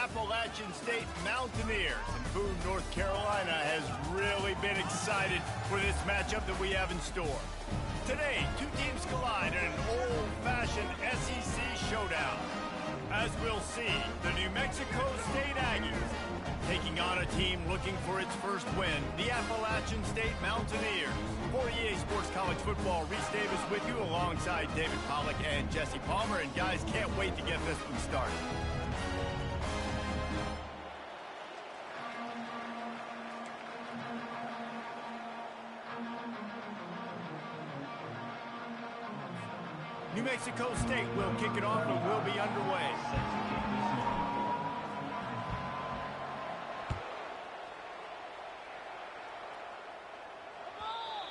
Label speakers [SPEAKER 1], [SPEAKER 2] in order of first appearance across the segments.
[SPEAKER 1] Appalachian State Mountaineers. And Boone, North Carolina has really been excited for this matchup that we have in store. Today, two teams collide in an old-fashioned SEC showdown. As we'll see, the New Mexico State Aggies taking on a team looking for its first win, the Appalachian State Mountaineers. For EA Sports College Football, Reese Davis with you alongside David Pollack and Jesse Palmer. And guys, can't wait to get this one started. New Mexico State will kick it off and will be underway.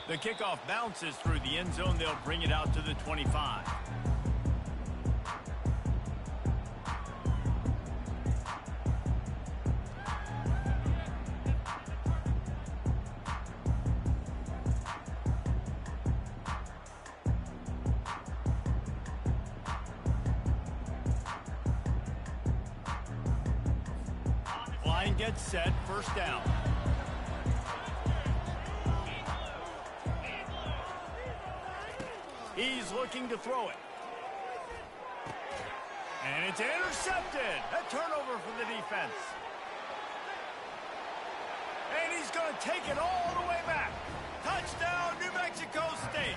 [SPEAKER 1] The kickoff bounces through the end zone. They'll bring it out to the 25. Line gets set, first down. He's looking to throw it. And it's intercepted. A turnover for the defense. And he's going to take it all the way back. Touchdown, New Mexico State.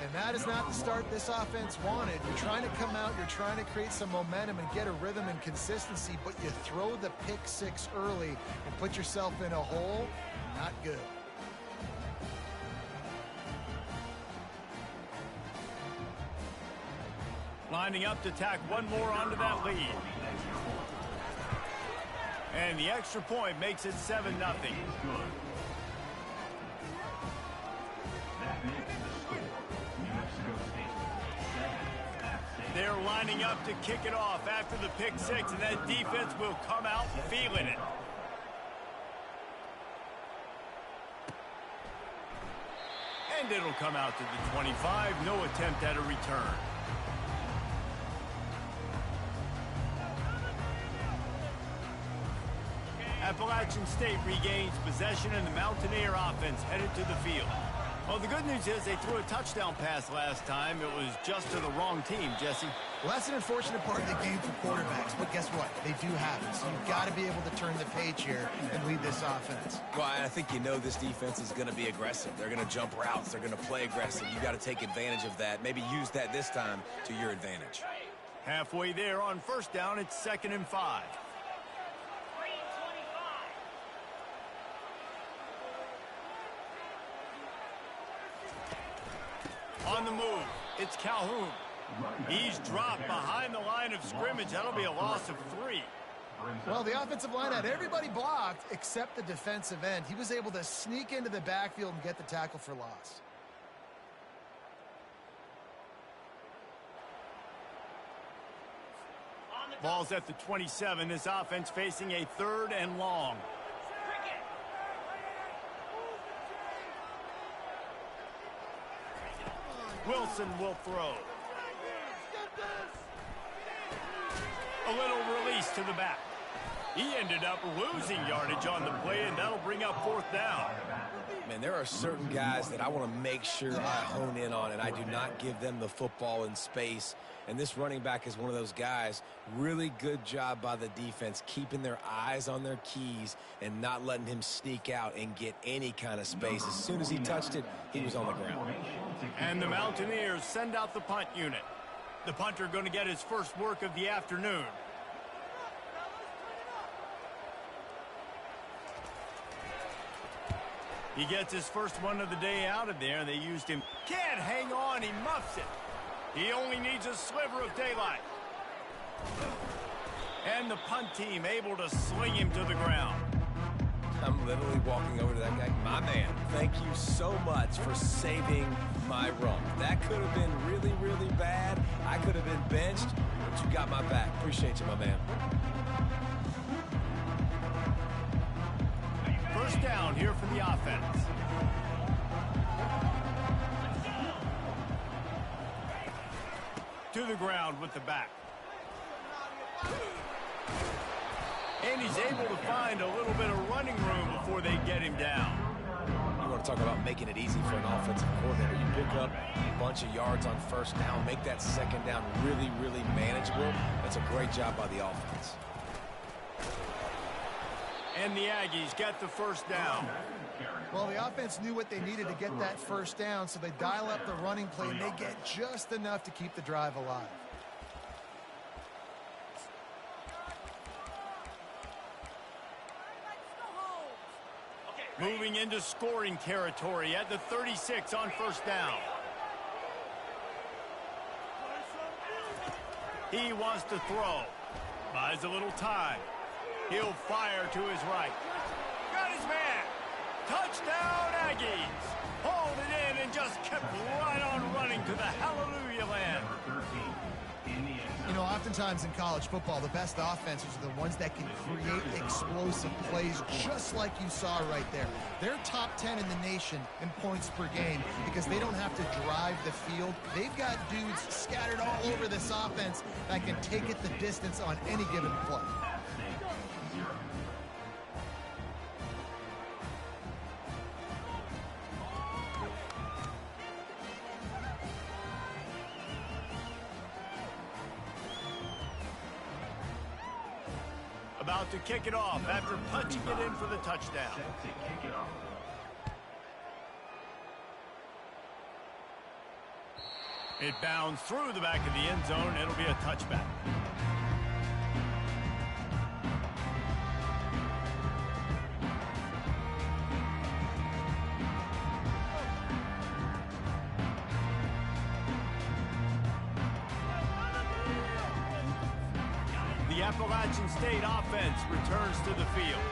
[SPEAKER 2] And that is not the start this offense wanted. You're trying to come out, you're trying to create some momentum and get a rhythm and consistency, but you throw the pick six early and put yourself in a hole. Not good.
[SPEAKER 1] Lining up to tack one more onto that lead. And the extra point makes it 7-0. They're lining up to kick it off after the pick six, and that defense will come out feeling it. And it'll come out to the 25. No attempt at a return. Appalachian State regains possession, and the Mountaineer offense headed to the field. Well, the good news is they threw a touchdown pass last time. It was just to the wrong team, Jesse.
[SPEAKER 2] Well, that's an unfortunate part of the game for quarterbacks, but guess what? They do have it, so you've got to be able to turn the page here and lead this offense.
[SPEAKER 3] Well, I think you know this defense is going to be aggressive. They're going to jump routes. They're going to play aggressive. You've got to take advantage of that. Maybe use that this time to your advantage.
[SPEAKER 1] Halfway there on first down, it's 2nd and 5. On the move, it's Calhoun. He's dropped behind the line of scrimmage. That'll be a loss of 3.
[SPEAKER 2] Well, the offensive line had everybody blocked except the defensive end. He was able to sneak into the backfield and get the tackle for loss.
[SPEAKER 1] Ball's at the 27. This offense facing a 3rd and long. Wilson will throw. A little release to the back. He ended up losing yardage on the play, and that'll bring up 4th down.
[SPEAKER 3] Man, there are certain guys that I want to make sure I hone in on, and I do not give them the football in space. And this running back is one of those guys. Really good job by the defense, keeping their eyes on their keys and not letting him sneak out and get any kind of space. As soon as he touched it, he was on the ground.
[SPEAKER 1] And the Mountaineers send out the punt unit. The punter going to get his first work of the afternoon. He gets his first one of the day out of there. They used him. Can't hang on. He muffs it. He only needs a sliver of daylight. And the punt team able to sling him to the ground.
[SPEAKER 3] I'm literally walking over to that guy. My man, thank you so much for saving my rump. That could have been really, really bad. I could have been benched, but you got my back. Appreciate you, my man.
[SPEAKER 1] First down here for the offense. To the ground with the back. he's able to find a little bit of running room before they get him down.
[SPEAKER 3] You want to talk about making it easy for an offensive coordinator. You pick up a bunch of yards on first down, make that second down really, really manageable. That's a great job by the offense.
[SPEAKER 1] And the Aggies get the first down.
[SPEAKER 2] Well, the offense knew what they needed to get that first down, so they dial up the running play, and they get just enough to keep the drive alive.
[SPEAKER 1] Moving into scoring territory at the 36 on first down. He wants to throw. Buys a little time. He'll fire to his right. Got his man. Touchdown, Aggies. Hauled it in and just kept right on running to the hallelujah land.
[SPEAKER 2] You know, oftentimes in college football, the best offenses are the ones that can create explosive plays, just like you saw right there. They're top 10 in the nation in points per game because they don't have to drive the field. They've got dudes scattered all over this offense that can take it the distance on any given play.
[SPEAKER 1] About to kick it off after punching it in for the touchdown. It bounds through the back of the end zone. It'll be a touchback. The Appalachian State offense returns to the field.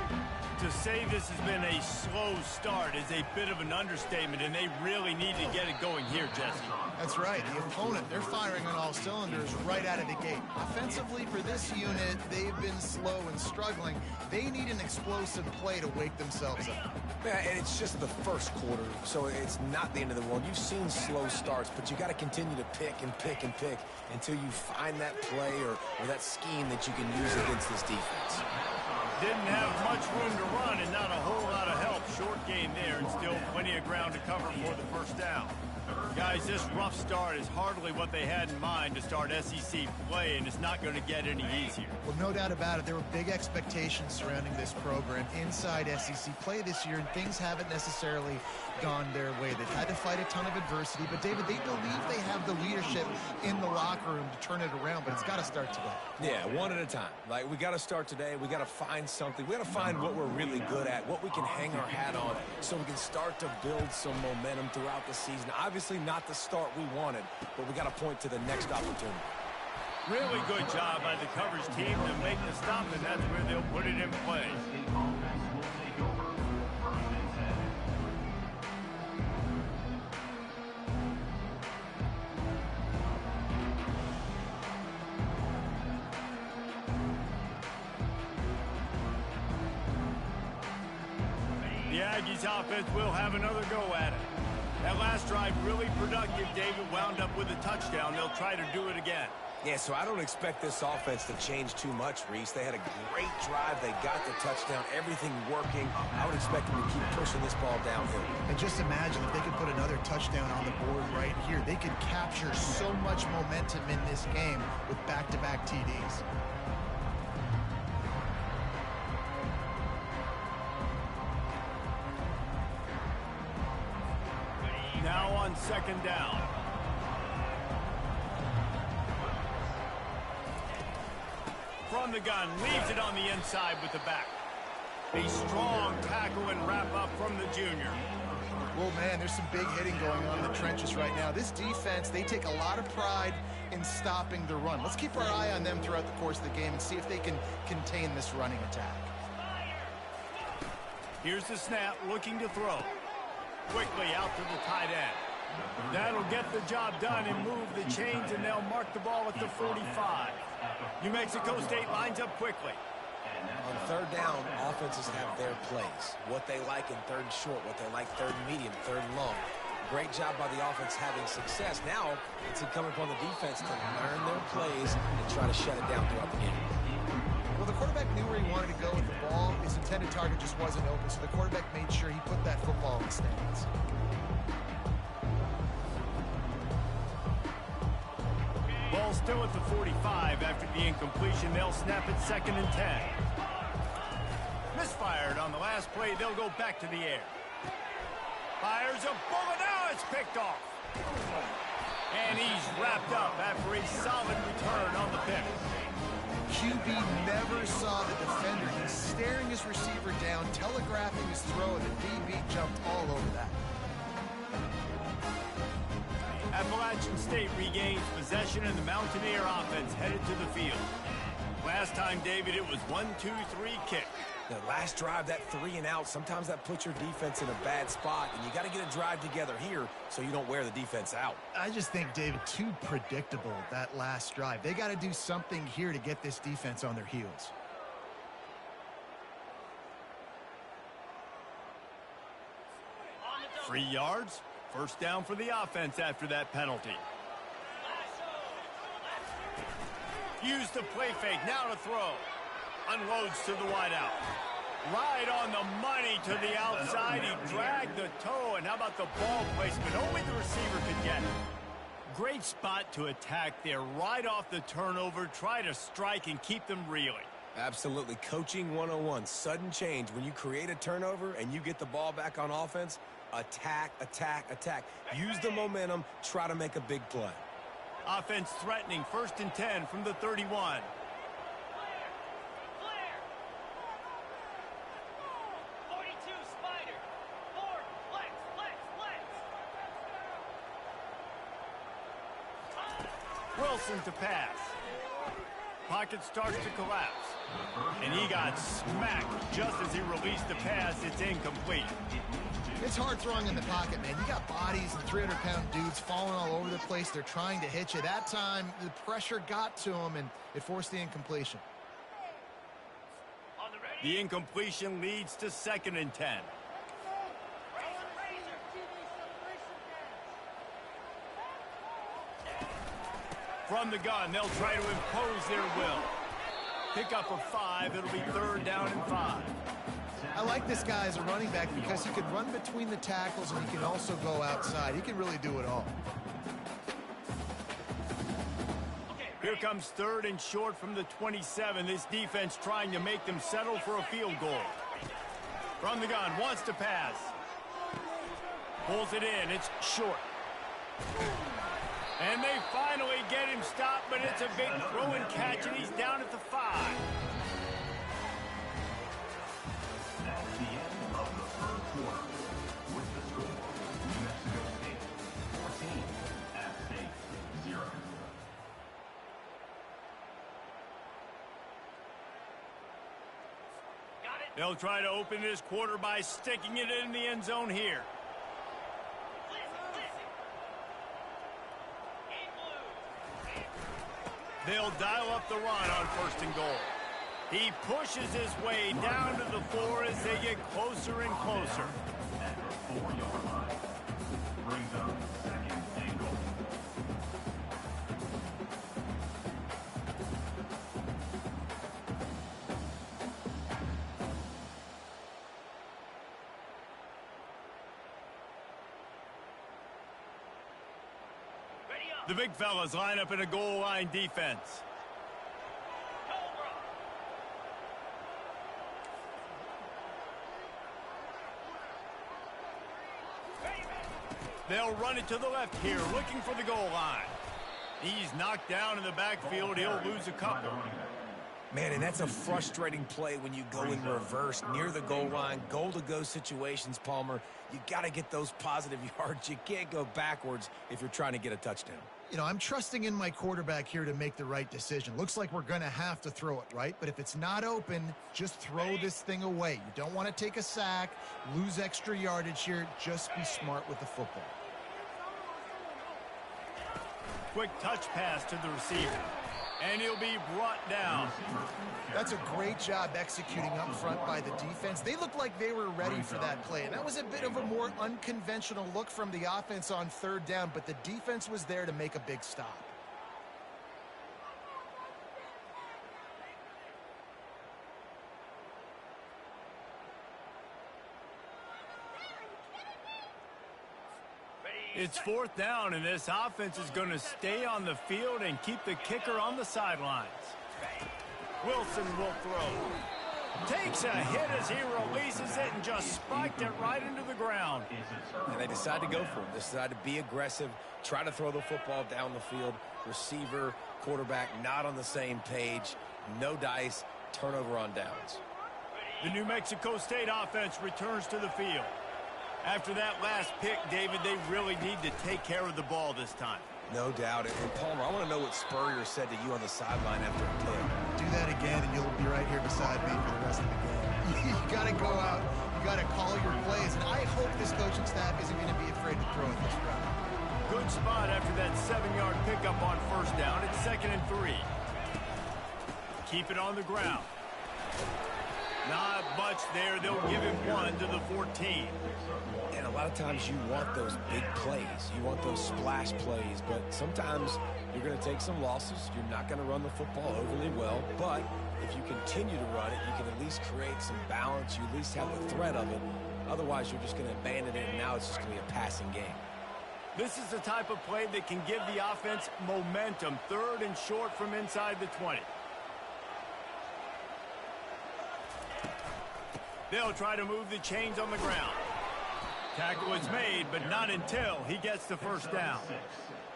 [SPEAKER 1] To say this has been a slow start is a bit of an understatement, and they really need to get it going here, Jesse.
[SPEAKER 2] That's right. The opponent, they're firing on all cylinders right out of the gate. Offensively, for this unit, they've been slow and struggling. They need an explosive play to wake themselves up.
[SPEAKER 3] Yeah, and it's just the first quarter, so it's not the end of the world. You've seen slow starts, but you got to continue to pick and pick and pick until you find that play or that scheme that you can use against this defense.
[SPEAKER 1] Didn't have much room to run and not a whole lot of help. Short gain there and still plenty of ground to cover for the first down. Guys, this rough start is hardly what they had in mind to start SEC play, and it's not going to get any easier.
[SPEAKER 2] Well, no doubt about it. There were big expectations surrounding this program inside SEC play this year, and things haven't necessarily gone their way. They've had to fight a ton of adversity, but David, they believe they have the leadership in the locker room to turn it around, but it's got to start today.
[SPEAKER 3] Yeah, one at a time. Like, we got to start today. We got to find something. We got to find what we're really good at, what we can hang our hat on, so we can start to build some momentum throughout the season. Obviously not the start we wanted, but we got to point to the next opportunity.
[SPEAKER 1] Really good job by the coverage team to make the stop, and that's where they'll put it in play. The Aggies offense will have another go at it. That last drive really productive. David wound up with a touchdown. They'll try to do it again.
[SPEAKER 3] Yeah, so I don't expect this offense to change too much, Reese. They had a great drive. They got the touchdown, everything working. I would expect them to keep pushing this ball downhill.
[SPEAKER 2] And just imagine if they could put another touchdown on the board right here. They could capture so much momentum in this game with back-to-back TDs.
[SPEAKER 1] Now on second down. From the gun, leaves it on the inside with the back. A strong tackle and wrap up from the junior.
[SPEAKER 2] Well, man, there's some big hitting going on in the trenches right now. This defense, they take a lot of pride in stopping the run. Let's keep our eye on them throughout the course of the game and see if they can contain this running attack.
[SPEAKER 1] Here's the snap, looking to throw. Quickly out to the tight end. That'll get the job done and move the chains, and they'll mark the ball at the 45. New Mexico State lines up quickly.
[SPEAKER 3] On third down, offenses have their plays. What they like in third and short, what they like third and medium, third and long. Great job by the offense having success. Now it's incumbent upon the defense to learn their plays and try to shut it down throughout the game.
[SPEAKER 2] Well, the quarterback knew where he wanted to go with the ball. His intended target just wasn't open, so the quarterback made sure he put that football in the stands.
[SPEAKER 1] Ball still at the 45 after the incompletion. They'll snap it 2nd and 10. Misfired on the last play. They'll go back to the air. Fires a bullet. Now it's picked off. And he's wrapped up after a solid return on the pick.
[SPEAKER 2] QB never saw the defender. He's staring his receiver down, telegraphing his throw, and the DB jumped all over that.
[SPEAKER 1] Appalachian State regains possession, and the Mountaineer offense headed to the field. Last time, David, it was 1-2-3 kick.
[SPEAKER 3] The last drive, that 3 and out, sometimes that puts your defense in a bad spot, and you got to get a drive together here so you don't wear the defense out.
[SPEAKER 2] I just think, David, too predictable, that last drive. They got to do something here to get this defense on their heels.
[SPEAKER 1] Free yards. First down for the offense after that penalty. Use the play fake. Now to throw. Unloads to the wideout. Right on the money to the outside. He dragged the toe. And how about the ball placement? Only the receiver could get it. Great spot to attack there. Right off the turnover. Try to strike and keep them reeling.
[SPEAKER 3] Absolutely. Coaching 101. Sudden change. When you create a turnover and you get the ball back on offense, attack, attack, attack. Use the momentum. Try to make a big play.
[SPEAKER 1] Offense threatening. 1st and 10 from the 31. Wilson to pass. Pocket starts to collapse. And he got smacked just as he released the pass. It's incomplete.
[SPEAKER 2] It's hard throwing in the pocket, man. You got bodies and 300-pound dudes falling all over the place. They're trying to hit you. That time, the pressure got to him, and it forced the incompletion.
[SPEAKER 1] The incompletion leads to 2nd and 10. From the gun, they'll try to impose their will. Pick up a 5. It'll be 3rd down and 5.
[SPEAKER 2] I like this guy as a running back because he can run between the tackles and he can also go outside. He can really do it all.
[SPEAKER 1] Here comes 3rd and short from the 27. This defense trying to make them settle for a field goal. From the gun, wants to pass. Pulls it in. It's short. And they finally get him stopped, but it's a big throw and catch, and he's down at the 5.
[SPEAKER 4] That's the end of the first quarter. With the score, New Mexico State 14, App State 0.
[SPEAKER 1] They'll try to open this quarter by sticking it in the end zone here. They'll dial up the run on 1st and goal. He pushes his way down to the 4 as they get closer and closer.
[SPEAKER 4] At the 4-yard line, brings up 2nd and goal.
[SPEAKER 1] The big fellas line up in a goal line defense. They'll run it to the left here, looking for the goal line. He's knocked down in the backfield. He'll lose a couple.
[SPEAKER 3] Man, and that's a frustrating play when you go in reverse near the goal line. Goal-to-go situations, Palmer. You got to get those positive yards. You can't go backwards if you're trying to get a touchdown.
[SPEAKER 2] You know, I'm trusting in my quarterback here to make the right decision. Looks like we're going to have to throw it, right? But if it's not open, just throw this thing away. You don't want to take a sack, lose extra yardage here. Just be smart with the football.
[SPEAKER 1] Quick touch pass to the receiver. And he'll be brought down.
[SPEAKER 2] That's a great job executing up front by the defense. They looked like they were ready for that play. And that was a bit of a more unconventional look from the offense on 3rd down, but the defense was there to make a big stop.
[SPEAKER 1] It's 4th down, and this offense is going to stay on the field and keep the kicker on the sidelines. Wilson will throw. Takes a hit as he releases it and just spiked it right into the ground.
[SPEAKER 3] And they decide to go for it. They decide to be aggressive, try to throw the football down the field. Receiver, quarterback, not on the same page. No dice, turnover on downs.
[SPEAKER 1] The New Mexico State offense returns to the field. After that last pick, David, they really need to take care of the ball this time.
[SPEAKER 3] No doubt. And Palmer, I want to know what Spurrier said to you on the sideline after a pick.
[SPEAKER 2] Do that again, and you'll be right here beside me for the rest of the game. You got to go out. You got to call your plays. And I hope this coaching staff isn't going to be afraid to throw it this route.
[SPEAKER 1] Good spot after that 7-yard pickup on 1st down. It's 2nd and 3. Keep it on the ground. Not much there. They'll give him 1 to the 14.
[SPEAKER 3] And a lot of times you want those big plays. You want those splash plays. But sometimes you're going to take some losses. You're not going to run the football overly well. But if you continue to run it, you can at least create some balance. You at least have the threat of it. Otherwise, you're just going to abandon it, and now it's just going to be a passing game.
[SPEAKER 1] This is the type of play that can give the offense momentum. 3rd and short from inside the 20. They'll try to move the chains on the ground. Tackle is made, but not until he gets the 1st down.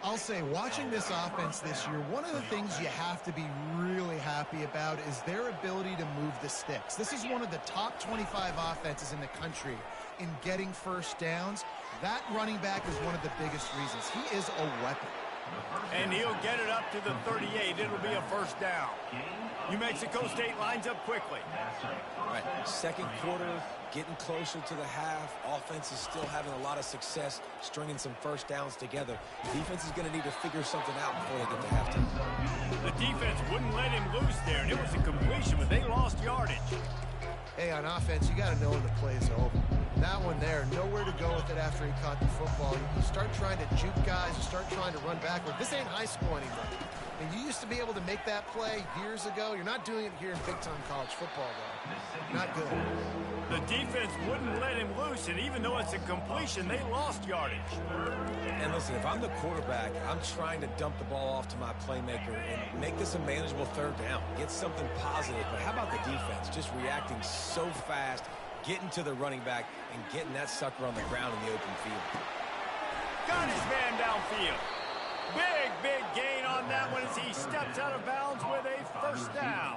[SPEAKER 2] I'll say, watching this offense this year, one of the things you have to be really happy about is their ability to move the sticks. This is one of the top 25 offenses in the country in getting 1st downs. That running back is one of the biggest reasons. He is a weapon.
[SPEAKER 1] And he'll get it up to the 38. It'll be a 1st down. New Mexico State lines up quickly.
[SPEAKER 3] All right, 2nd quarter, getting closer to the half. Offense is still having a lot of success stringing some 1st downs together. Defense is going to need to figure something out before they get to halftime.
[SPEAKER 1] The defense wouldn't let him loose there, and it was a completion, but they lost yardage.
[SPEAKER 2] Hey, on offense, you got to know when the play's over. That one there, nowhere to go with it after he caught the football. You start trying to juke guys, you start trying to run backward. This ain't high school anymore. And you used to be able to make that play years ago. You're not doing it here in big-time college football, though. Not good.
[SPEAKER 1] The defense wouldn't let him loose, and even though it's a completion, they lost yardage.
[SPEAKER 3] And listen, if I'm the quarterback, I'm trying to dump the ball off to my playmaker and make this a manageable 3rd down. Get something positive. But how about the defense? Just reacting so fast, getting to the running back, and getting that sucker on the ground in the open field.
[SPEAKER 1] Got his man downfield. Big gain on that one as he steps out of bounds with a 1st down.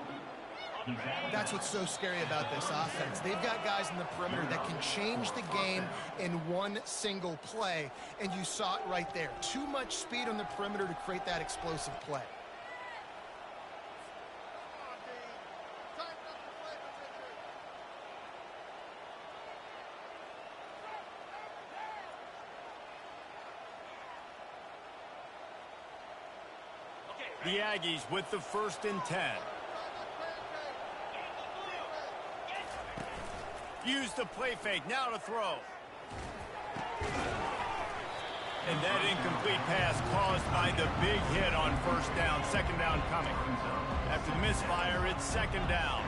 [SPEAKER 2] That's what's so scary about this offense. They've got guys in the perimeter that can change the game in one single play, and you saw it right there. Too much speed on the perimeter to create that explosive play.
[SPEAKER 1] The Aggies with the 1st and 10. Use the play fake, now to throw. And that incomplete pass caused by the big hit on 1st down. 2nd down coming. After the misfire, it's 2nd down.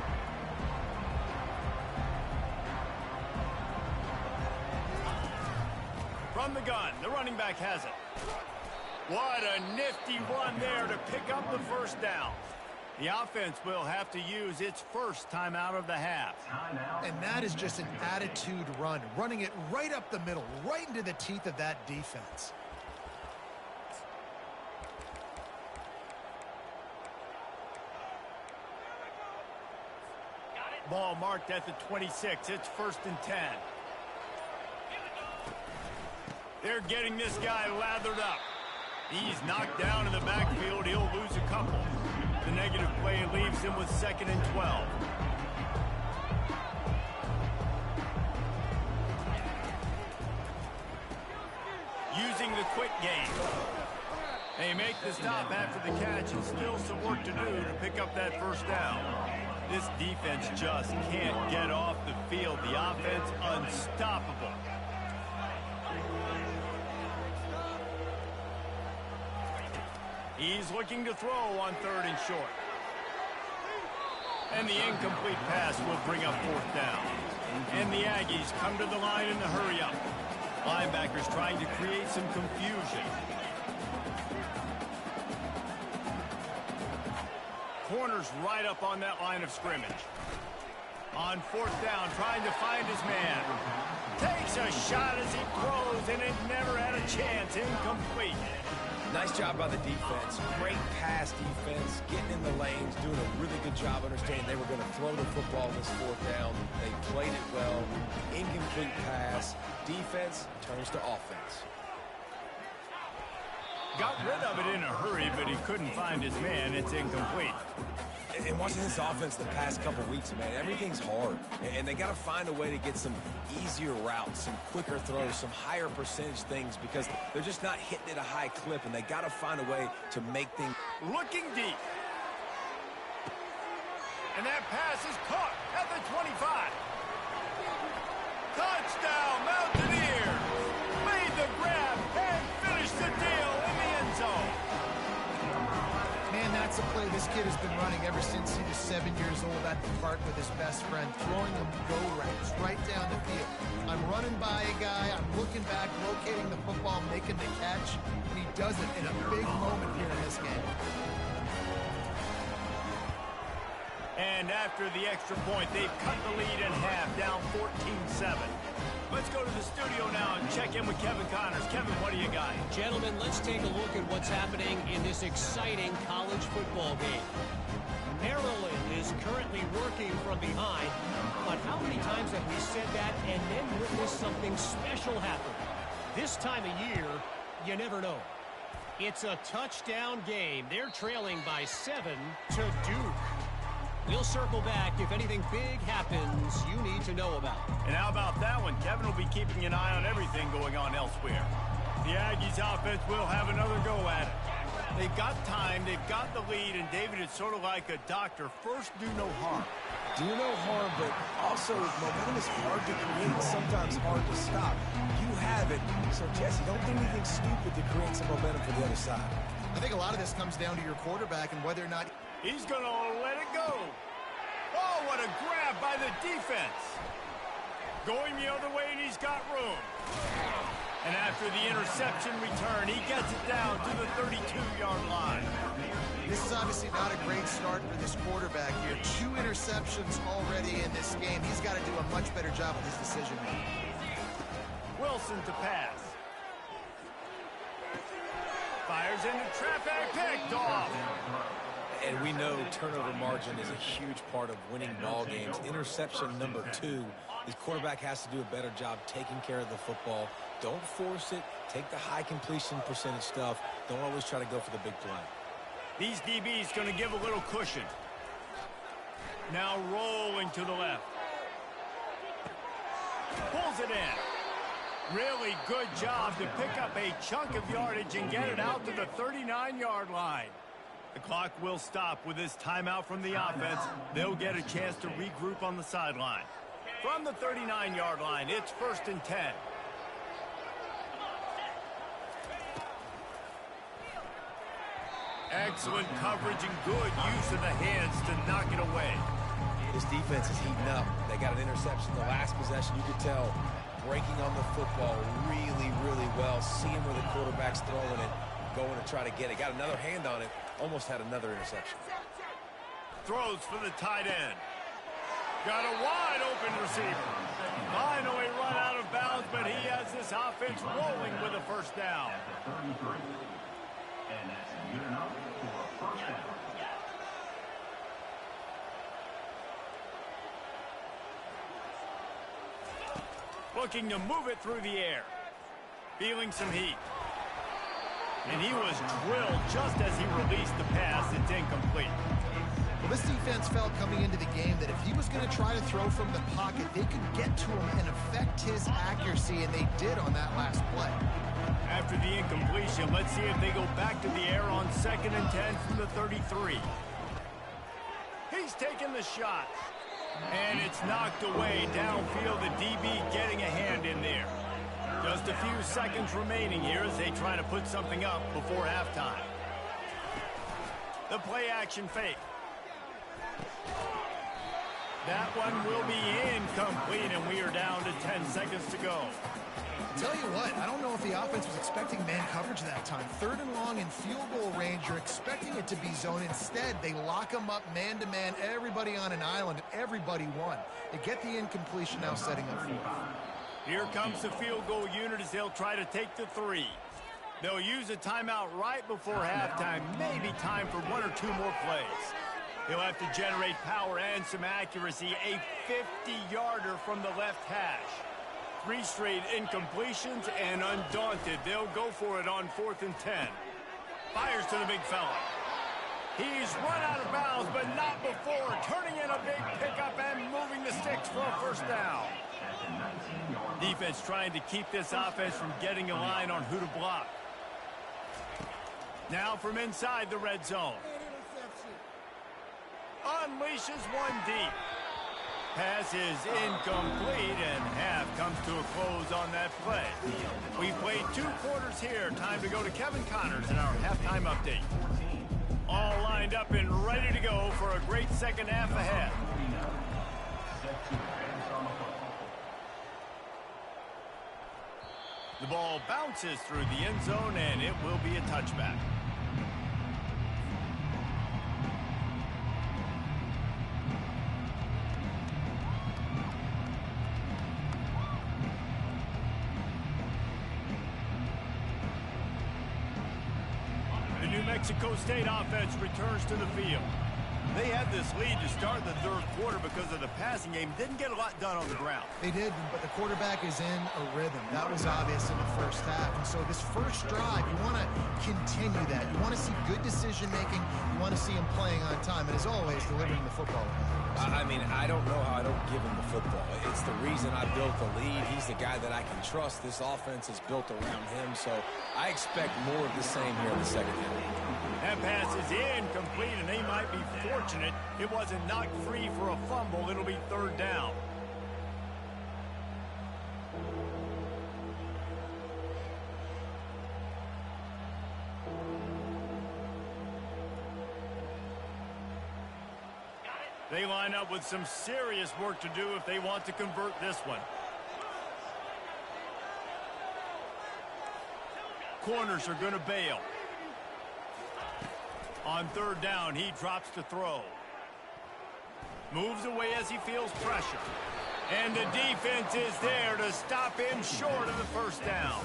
[SPEAKER 1] From the gun, the running back has it. What a nifty run there to pick up the 1st down. The offense will have to use its 1st timeout of the half.
[SPEAKER 2] And that is just an attitude run, running it right up the middle, right into the teeth of that defense.
[SPEAKER 1] Ball marked at the 26. It's 1st and 10. They're getting this guy lathered up. He's knocked down in the backfield. He'll lose a couple. The negative play leaves him with 2nd and 12. Using the quick game. They make the stop after the catch, and still some work to do to pick up that 1st down. This defense just can't get off the field. The offense unstoppable. He's looking to throw on 3rd and short. And the incomplete pass will bring up 4th down. And the Aggies come to the line in the hurry up. Linebackers trying to create some confusion. Corner's right up on that line of scrimmage. On fourth down, trying to find his man. Takes a shot as he throws, and it never had a chance. Incomplete.
[SPEAKER 3] Nice job by the defense. Great pass defense, getting in the lanes, doing a really good job understanding they were going to throw the football in this fourth down. They played it well. Incomplete pass. Defense turns to offense.
[SPEAKER 1] Got rid of it in a hurry, but he couldn't find his man. It's incomplete.
[SPEAKER 3] And watching this offense the past couple weeks, man, everything's hard. And they got to find a way to get some easier routes, some quicker throws, some higher percentage things because they're just not hitting at a high clip, and they got to find a way to make things.
[SPEAKER 1] Looking deep. And that pass is caught at the 25. Touchdown, Mountaineers! Made the grab and finished the deal in the end zone.
[SPEAKER 2] Man, that's a play this kid has been running ever since he was 7 years old at the park with his best friend, throwing them go routes right down the field. I'm running by a guy, I'm looking back, locating the football, making the catch, and he does it in a big moment here in this game.
[SPEAKER 1] And after the extra point, they've cut the lead in half, down 14-7. Let's go to the studio now and check in with Kevin Connors. Kevin, what do you got?
[SPEAKER 5] Gentlemen, let's take a look at what's happening in this exciting college football game. Maryland is currently working from behind, but how many times have we said that and then witnessed something special happen? This time of year, you never know. It's a touchdown game. They're trailing by 7 to Duke. We'll circle back if anything big happens you need to know about.
[SPEAKER 1] And how about that one? Kevin will be keeping an eye on everything going on elsewhere. The Aggies offense will have another go at it. They've got time, they've got the lead, and David, it's sort of like a doctor. First, do no harm.
[SPEAKER 3] Do no harm, but also momentum is hard to create, sometimes hard to stop. You have it, so Jesse, don't do anything stupid to create some momentum for the other side.
[SPEAKER 2] I think a lot of this comes down to your quarterback and whether or not
[SPEAKER 1] he's going to let it go. Oh, what a grab by the defense. Going the other way, and he's got room. And after the interception return, he gets it down to the 32-yard line.
[SPEAKER 2] This is obviously not a great start for this quarterback here. 2 interceptions already in this game. He's got to do a much better job with his decision-making.
[SPEAKER 1] Wilson to pass. Fires into traffic, picked off.
[SPEAKER 3] And we know turnover margin is a huge part of winning ball games. Interception number 2. His quarterback has to do a better job taking care of the football. Don't force it. Take the high completion percentage stuff. Don't always try to go for the big play.
[SPEAKER 1] These DBs going to give a little cushion. Now rolling to the left. Pulls it in. Really good job to pick up a chunk of yardage and get it out to the 39-yard line. The clock will stop with this timeout from the offense. They'll get a chance to regroup on the sideline. From the 39-yard line, it's 1st and 10. Excellent coverage and good use of the hands to knock it away.
[SPEAKER 3] This defense is heating up. They got an interception the last possession. You could tell breaking on the football really, really well. Seeing where the quarterback's throwing it, going to try to get it. Got another hand on it. Almost had another interception.
[SPEAKER 1] Throws for the tight end. Got a wide open receiver. Finally run out of bounds, but he has this offense rolling with a first down.
[SPEAKER 4] And that's good enough for a first down.
[SPEAKER 1] Looking to move it through the air. Feeling some heat. And he was drilled just as he released the pass. It's incomplete.
[SPEAKER 2] Well, this defense felt coming into the game that if he was going to try to throw from the pocket, they could get to him and affect his accuracy, and they did on that last play.
[SPEAKER 1] After the incompletion, let's see if they go back to the air on 2nd and 10 from the 33. He's taking the shot. And it's knocked away downfield. The DB getting a hand in there. Just a few seconds remaining here as they try to put something up before halftime. The play action fake. That one will be incomplete, and we are down to 10 seconds to go.
[SPEAKER 2] Tell you what, I don't know if the offense was expecting man coverage that time. 3rd and long in field goal range, you're expecting it to be zone. Instead, they lock them up man-to-man, everybody on an island, and everybody won. They get the incompletion now setting up 4th.
[SPEAKER 1] Here comes the field goal unit as they'll try to take the 3. They'll use a timeout right before halftime, maybe time for 1 or 2 more plays. He'll have to generate power and some accuracy, a 50-yarder from the left hash. 3 straight incompletions, and undaunted, they'll go for it on 4th and 10. Fires to the big fella. He's run out of bounds, but not before turning in a big pickup and moving the sticks for a 1st down. Defense trying to keep this offense from getting a line on who to block. Now from inside the red zone. Unleashes one deep. Pass is incomplete, and half comes to a close on that play. We've played 2 quarters here. Time to go to Kevin Connors in our halftime update. All lined up and ready to go for a great second half ahead. The ball bounces through the end zone, and it will be a touchback. Mexico State offense returns to the field. They had this lead to start the 3rd quarter because of the passing game. Didn't get a lot done on the ground.
[SPEAKER 2] They did, but the quarterback is in a rhythm. That was obvious in the 1st half. And so this first drive, you want to continue that. You want to see good decision-making. You want to see him playing on time. And as always, delivering the football.
[SPEAKER 3] I mean, I don't know how I don't give him the football. It's the reason I built the lead. He's the guy that I can trust. This offense is built around him, so I expect more of the same here in the second half.
[SPEAKER 1] That pass is incomplete, and they might be fortunate it wasn't knocked free for a fumble. It'll be 3rd down. They line up with some serious work to do if they want to convert this one. Corners are going to bail. On 3rd down, he drops to throw. Moves away as he feels pressure. And the defense is there to stop him short of the 1st down.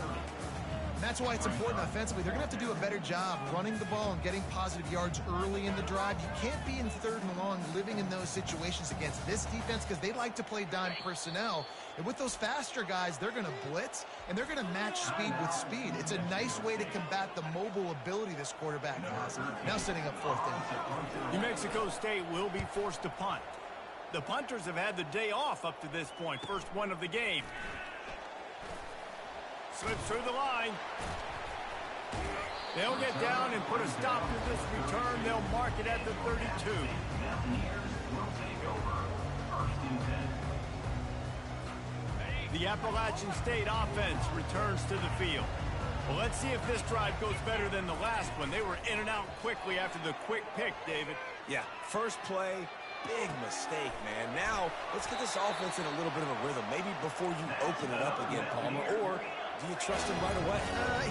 [SPEAKER 2] And that's why it's important offensively. They're going to have to do a better job running the ball and getting positive yards early in the drive. You can't be in 3rd and long living in those situations against this defense because they like to play dime personnel. And with those faster guys, they're going to blitz, and they're going to match speed with speed. It's a nice way to combat the mobile ability this quarterback has. Now setting up 4th down.
[SPEAKER 1] New Mexico State will be forced to punt. The punters have had the day off up to this point. First one of the game. Slips through the line. They'll get down and put a stop to this return. They'll mark it at the 32. The Appalachian State offense returns to the field. Well, let's see if this drive goes better than the last one. They were in and out quickly after the quick pick, David.
[SPEAKER 3] Yeah, first play, big mistake, man. Now, let's get this offense in a little bit of a rhythm. Maybe before you open it up again, Palmer, or do you trust him right away?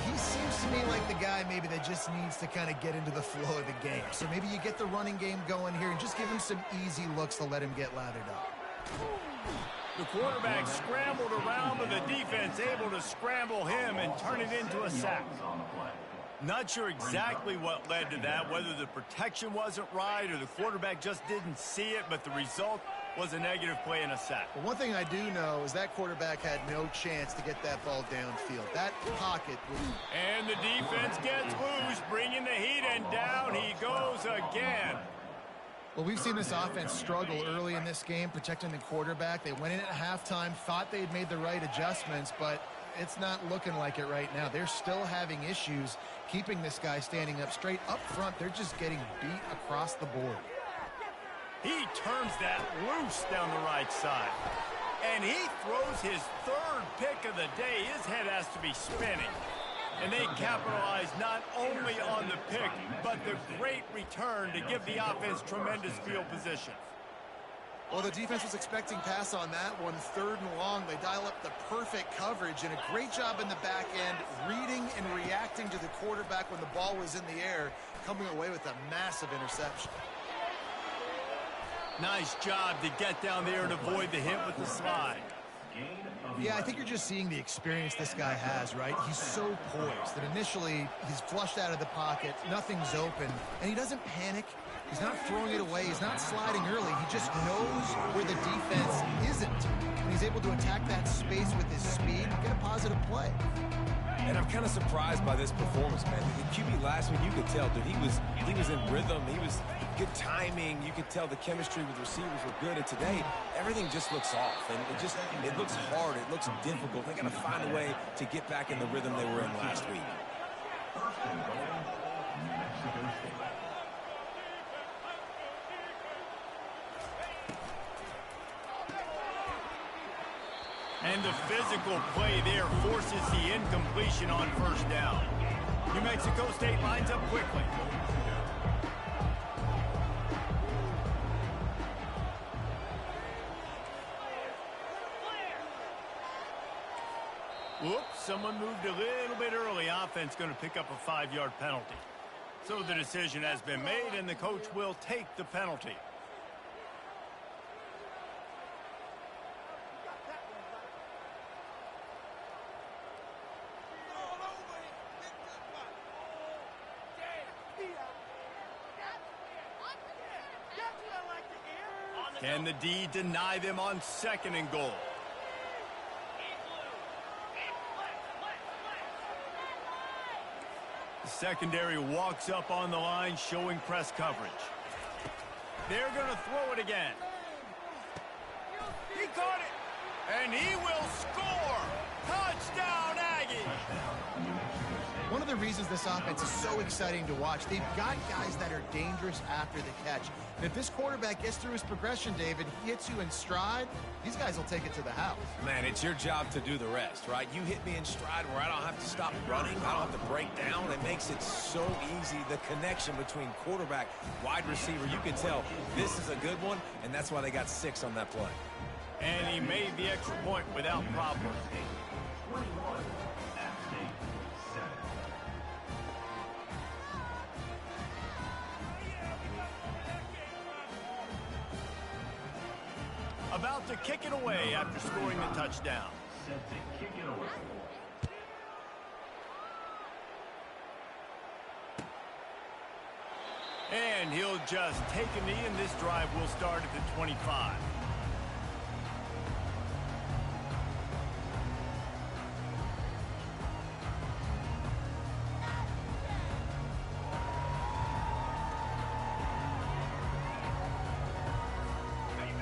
[SPEAKER 2] He seems to me like the guy maybe that just needs to kind of get into the flow of the game. So maybe you get the running game going here and just give him some easy looks to let him get lathered up.
[SPEAKER 1] The quarterback scrambled around, but the defense able to scramble him and turn it into a sack. Not sure exactly what led to that, whether the protection wasn't right or the quarterback just didn't see it, but the result was a negative play and a sack.
[SPEAKER 2] Well, one thing I do know is that quarterback had no chance to get that ball downfield. That pocket was...
[SPEAKER 1] And the defense gets loose, bringing the heat, and down he goes again.
[SPEAKER 2] Well, we've seen this offense struggle early in this game, protecting the quarterback. They went in at halftime, thought they had made the right adjustments, but it's not looking like it right now. They're still having issues keeping this guy standing up straight. Up front, they're just getting beat across the board.
[SPEAKER 1] He turns that loose down the right side. And he throws his 3rd pick of the day. His head has to be spinning. And they capitalize not only on the pick, but the great return to give the offense tremendous field position.
[SPEAKER 2] Well, the defense was expecting pass on that one. 3rd and long. They dial up the perfect coverage and a great job in the back end, reading and reacting to the quarterback when the ball was in the air, coming away with a massive interception.
[SPEAKER 1] Nice job to get down there and avoid the hit with the slide.
[SPEAKER 2] Yeah, I think you're just seeing the experience this guy has, right? He's so poised that initially he's flushed out of the pocket, nothing's open, and he doesn't panic. He's not throwing it away. He's not sliding early. He just knows where the defense isn't. And he's able to attack that space with his speed and get a positive play.
[SPEAKER 3] And I'm kind of surprised by this performance, man. The QB last week, you could tell, dude, he was in rhythm. He was good timing. You could tell the chemistry with receivers were good. And today, everything just looks off. And it looks hard. It looks difficult. They got to find a way to get back in the rhythm they were in last week.
[SPEAKER 1] And the physical play there forces the incompletion on 1st down. New Mexico State lines up quickly. Whoops, someone moved a little bit early. Offense going to pick up a 5-yard penalty. So the decision has been made, and the coach will take the penalty. Can the D deny them on 2nd and goal? The secondary walks up on the line, showing press coverage. They're going to throw it again. He caught it, and he will score. Touchdown, Aggies.
[SPEAKER 2] One of the reasons this offense is so exciting to watch, they've got guys that are dangerous after the catch. And if this quarterback gets through his progression, David, he hits you in stride, these guys will take it to the house.
[SPEAKER 3] Man, it's your job to do the rest, right? You hit me in stride where I don't have to stop running. I don't have to break down. It makes it so easy. The connection between quarterback, wide receiver, you can tell this is a good one, and that's why they got 6 on that play.
[SPEAKER 1] And he made the extra point without problem. About to kick it away after scoring the touchdown.
[SPEAKER 4] Set to kick it away.
[SPEAKER 1] And he'll just take a knee, and this drive will start at the 25.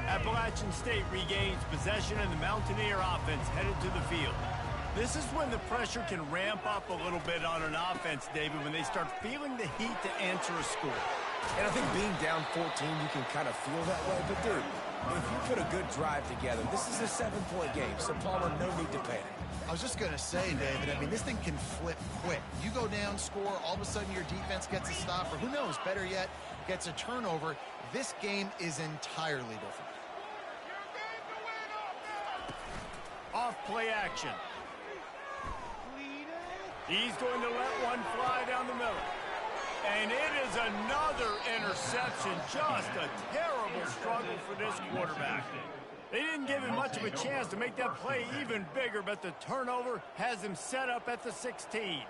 [SPEAKER 1] Appalachian State regains possession, and the Mountaineer offense headed to the field. This is when the pressure can ramp up a little bit on an offense, David, when they start feeling the heat to answer a score.
[SPEAKER 3] And I think being down 14, you can kind of feel that way. But, dude, if you put a good drive together, this is a 7-point game, so Palmer, no need to panic.
[SPEAKER 2] I was just going to say, David, I mean, this thing can flip quick. You go down, score, all of a sudden your defense gets a stop, or who knows, better yet, gets a turnover. This game is entirely different.
[SPEAKER 1] Off play action. He's going to let one fly down the middle. And it is another interception. Just a terrible struggle for this quarterback. They didn't give him much of a chance to make that play even bigger, but the turnover has him set up at the 16.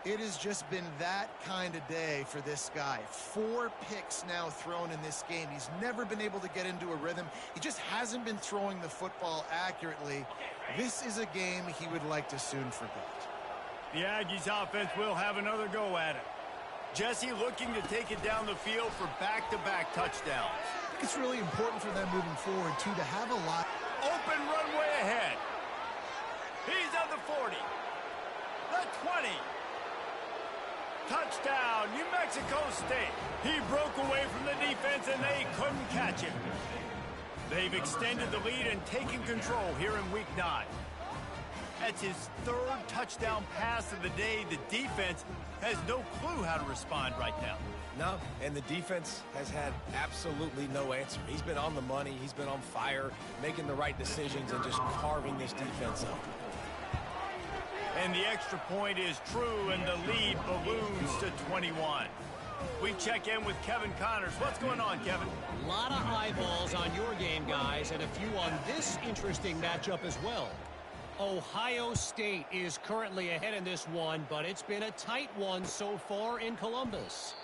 [SPEAKER 2] It has just been that kind of day for this guy. 4 picks now thrown in this game. He's never been able to get into a rhythm. He just hasn't been throwing the football accurately. This is a game he would like to soon forget.
[SPEAKER 1] The Aggies offense will have another go at it. Jesse looking to take it down the field for back-to-back touchdowns.
[SPEAKER 2] I think it's really important for them moving forward, too, to have a lot.
[SPEAKER 1] Open runway ahead. He's at the 40. The 20. Touchdown, New Mexico State. He broke away from the defense, and they couldn't catch him. They've extended the lead and taken control here in Week 9. That's his 3rd touchdown pass of the day. The defense has no clue how to respond right now.
[SPEAKER 3] No, and the defense has had absolutely no answer. He's been on the money. He's been on fire, making the right decisions and just carving this defense up.
[SPEAKER 1] And the extra point is true, and the lead balloons to 21. We check in with Kevin Connors. What's going on, Kevin?
[SPEAKER 5] A lot of eyeballs on your game, guys, and a few on this interesting matchup as well. Ohio State is currently ahead in this one, but it's been a tight one so far in Columbus.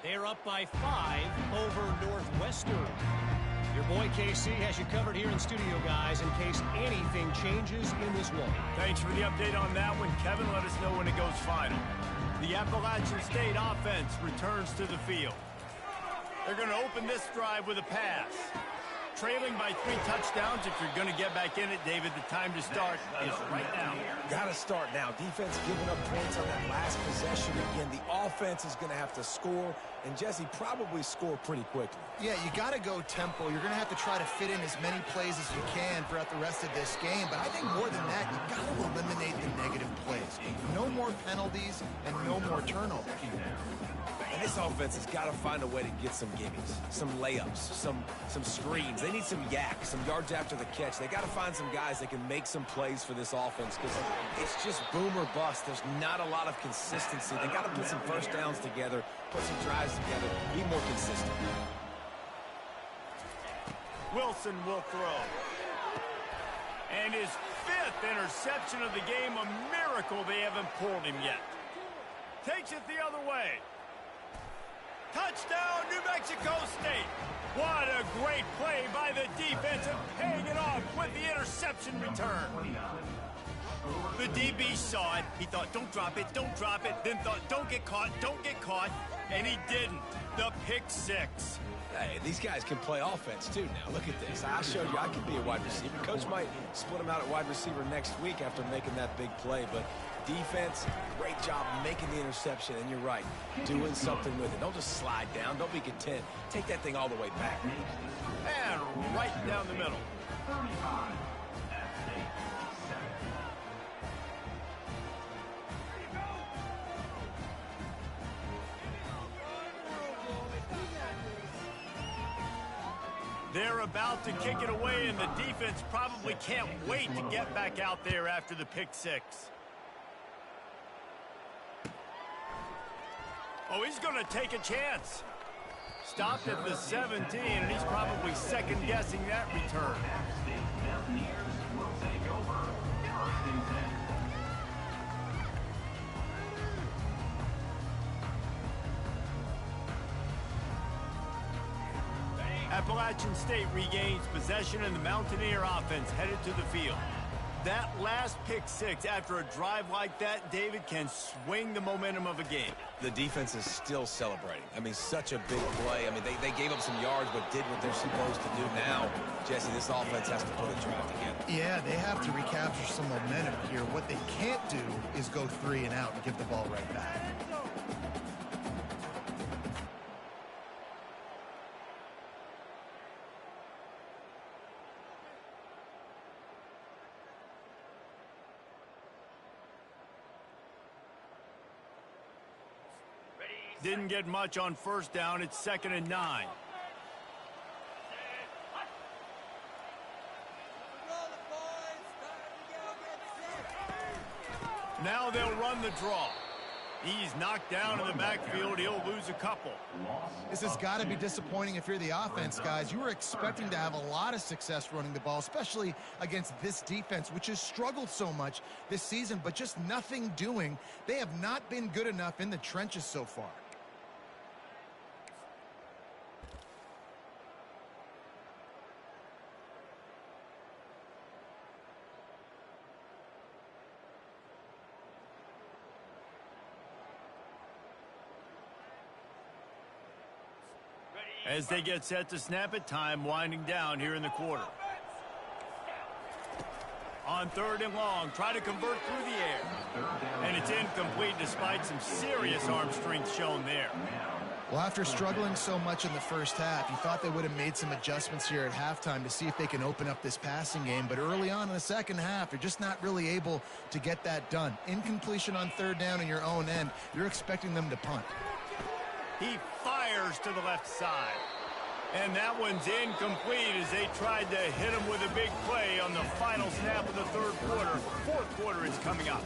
[SPEAKER 5] They're up by 5 over Northwestern. Your boy KC has you covered here in studio, guys, in case anything changes in this one.
[SPEAKER 1] Thanks for the update on that one, Kevin. Let us know when it goes final. The Appalachian State offense returns to the field. They're going to open this drive with a pass. Trailing by 3 touchdowns. If you're going to get back in it, David, the time to start is right now.
[SPEAKER 3] Got to start now. Defense giving up points on that last possession. Again, the offense is going to have to score, and Jesse probably score pretty quickly.
[SPEAKER 2] Yeah, you got to go tempo. You're going to have to try to fit in as many plays as you can throughout the rest of this game. But I think more than that, you got to eliminate the negative plays. No more penalties and no more turnovers.
[SPEAKER 3] And this offense has got to find a way to get some gimmies, some layups, some screens. They need some yak, some yards after the catch. They got to find some guys that can make some plays for this offense because it's just boom or bust. There's not a lot of consistency. They got to put some first downs together, put some drives together, be more consistent.
[SPEAKER 1] Wilson will throw. And his 5th interception of the game, a miracle they haven't pulled him yet. Takes it the other way. Touchdown, New Mexico State. What a great play by the defense and paying it off with the interception return. The DB saw it. He thought, don't drop it, don't drop it. Then thought, don't get caught, and he didn't. The pick 6.
[SPEAKER 3] Hey, these guys can play offense, too, now. Look at this. I showed you I can be a wide receiver. Coach might split him out at wide receiver next week after making that big play, but defense, great job making the interception, and you're right, doing something with it. Don't just slide down. Don't be content. Take that thing all the way back.
[SPEAKER 1] And right down the middle.
[SPEAKER 4] 35 at stake, 7.
[SPEAKER 1] They're about to kick it away, and the defense probably can't wait to get back out there after the pick 6. Oh, he's going to take a chance. Stopped at the 17, and he's probably second-guessing that return. Appalachian State regains possession, and the Mountaineer offense headed to the field. That last pick 6 after a drive like that, David, can swing the momentum of a game.
[SPEAKER 3] The defense is still celebrating. I mean, such a big play. I mean, they gave up some yards but did what they're supposed to do. Now, Jesse, this offense has to put a drive together.
[SPEAKER 2] Yeah, they have to recapture some momentum here. What they can't do is go 3 and out and give the ball right back.
[SPEAKER 1] Didn't get much on first down. It's 2nd and 9. Now they'll run the draw. He's knocked down in the backfield. He'll lose a couple.
[SPEAKER 2] This has got to be disappointing if you're the offense, guys. You were expecting to have a lot of success running the ball, especially against this defense, which has struggled so much this season, but just nothing doing. They have not been good enough in the trenches so far.
[SPEAKER 1] As they get set to snap it, time winding down here in the quarter. On 3rd and long, try to convert through the air. And it's incomplete despite some serious arm strength shown there.
[SPEAKER 2] Well, after struggling so much in the first half, you thought they would have made some adjustments here at halftime to see if they can open up this passing game. But early on in the second half, they're just not really able to get that done. Incompletion on 3rd down in your own end, you're expecting them to punt.
[SPEAKER 1] He fires to the left side. And that one's incomplete as they tried to hit him with a big play on the final snap of the third quarter. Fourth quarter is coming up.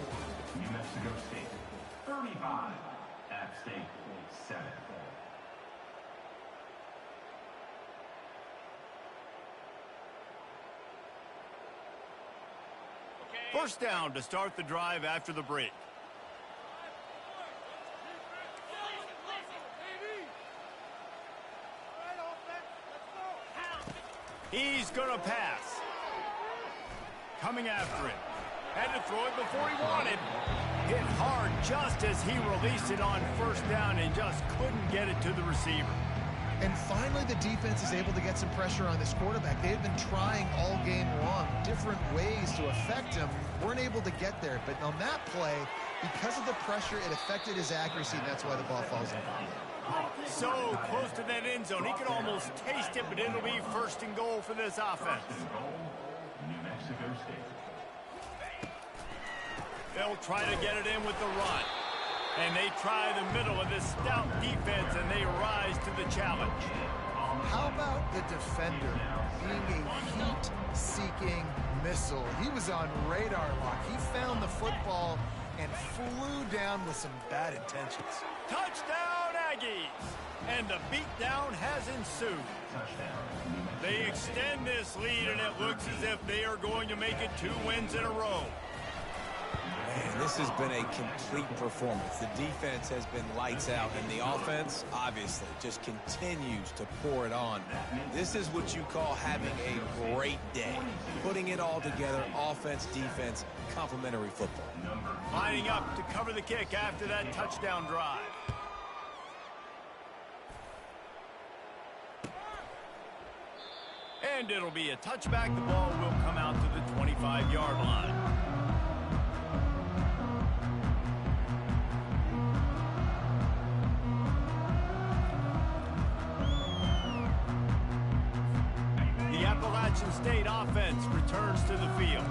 [SPEAKER 4] New Mexico State, 35. App State, 7.
[SPEAKER 1] First down to start the drive after the break. He's going to pass. Coming after it. Had to throw it before he wanted. Hit hard just as he released it on first down and just couldn't get it to the receiver.
[SPEAKER 2] And finally, the defense is able to get some pressure on this quarterback. They had been trying all game long, different ways to affect him. Weren't able to get there. But on that play, because of the pressure, it affected his accuracy, and that's why the ball falls incomplete.
[SPEAKER 1] So close to that end zone. He can almost taste it, but it'll be first and goal for this offense.
[SPEAKER 4] New Mexico State.
[SPEAKER 1] They'll try to get it in with the run. And they try the middle of this stout defense, and they rise to the challenge.
[SPEAKER 2] How about the defender being a heat-seeking missile? He was on radar lock. He found the football and flew down with some bad intentions.
[SPEAKER 1] Touchdown, Aggies! And the beatdown has ensued. They extend this lead, and it looks as if they are going to make it 2 wins in a row.
[SPEAKER 3] Man, this has been a complete performance. The defense has been lights out, and the offense, obviously, just continues to pour it on. This is what you call having a great day. Putting it all together, offense, defense, complementary football.
[SPEAKER 1] Lining up to cover the kick after that touchdown drive. And it'll be a touchback. The ball will come out to the 25-yard line. The Appalachian State offense returns to the field.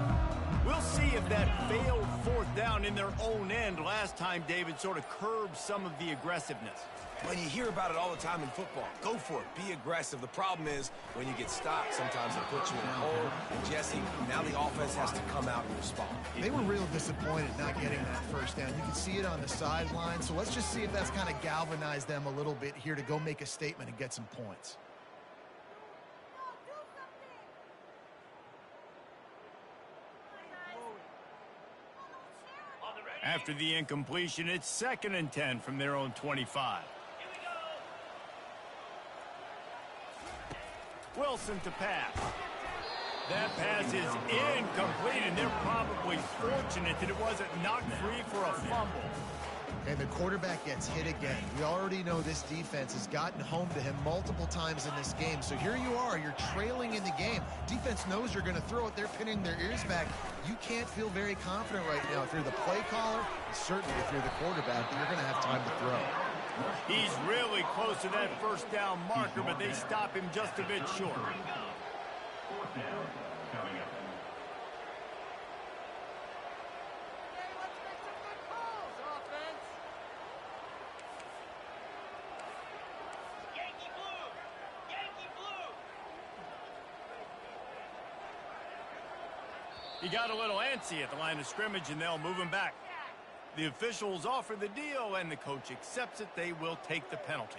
[SPEAKER 1] We'll see if that failed fourth down in their own end last time, David, sort of curbed some of the aggressiveness.
[SPEAKER 3] When you hear about it all the time in football, go for it. Be aggressive. The problem is when you get stopped, sometimes it puts you in a hole. And Jesse, now the offense has to come out and respond.
[SPEAKER 2] They were real disappointed not getting that first down. You can see it on the sideline. So let's just see if that's kind of galvanized them a little bit here to go make a statement and get some points.
[SPEAKER 1] After the incompletion, it's 2nd and 10 from their own 25. Wilson to pass. That pass is incomplete, and they're probably fortunate that it wasn't knocked free for a fumble.
[SPEAKER 2] And the quarterback gets hit again. We already know this defense has gotten home to him multiple times in this game. So here you are, you're trailing in the game. Defense knows you're going to throw it. They're pinning their ears back. You can't feel very confident right now. If you're the play caller, and certainly if you're the quarterback, you're going to have time to throw.
[SPEAKER 1] He's really close to that first down marker, but they stop him just a bit short.
[SPEAKER 4] 4th down coming up.
[SPEAKER 1] He got a little antsy at the line of scrimmage, and they'll move him back. The officials offer the deal, and the coach accepts it. They will take the penalty.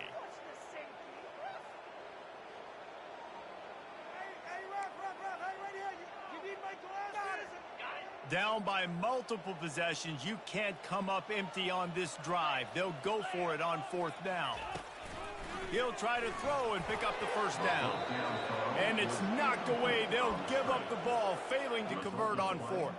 [SPEAKER 1] Down by multiple possessions, you can't come up empty on this drive. They'll go for it on 4th down. He'll try to throw and pick up the first down. And it's knocked away. They'll give up the ball, failing to convert on 4th.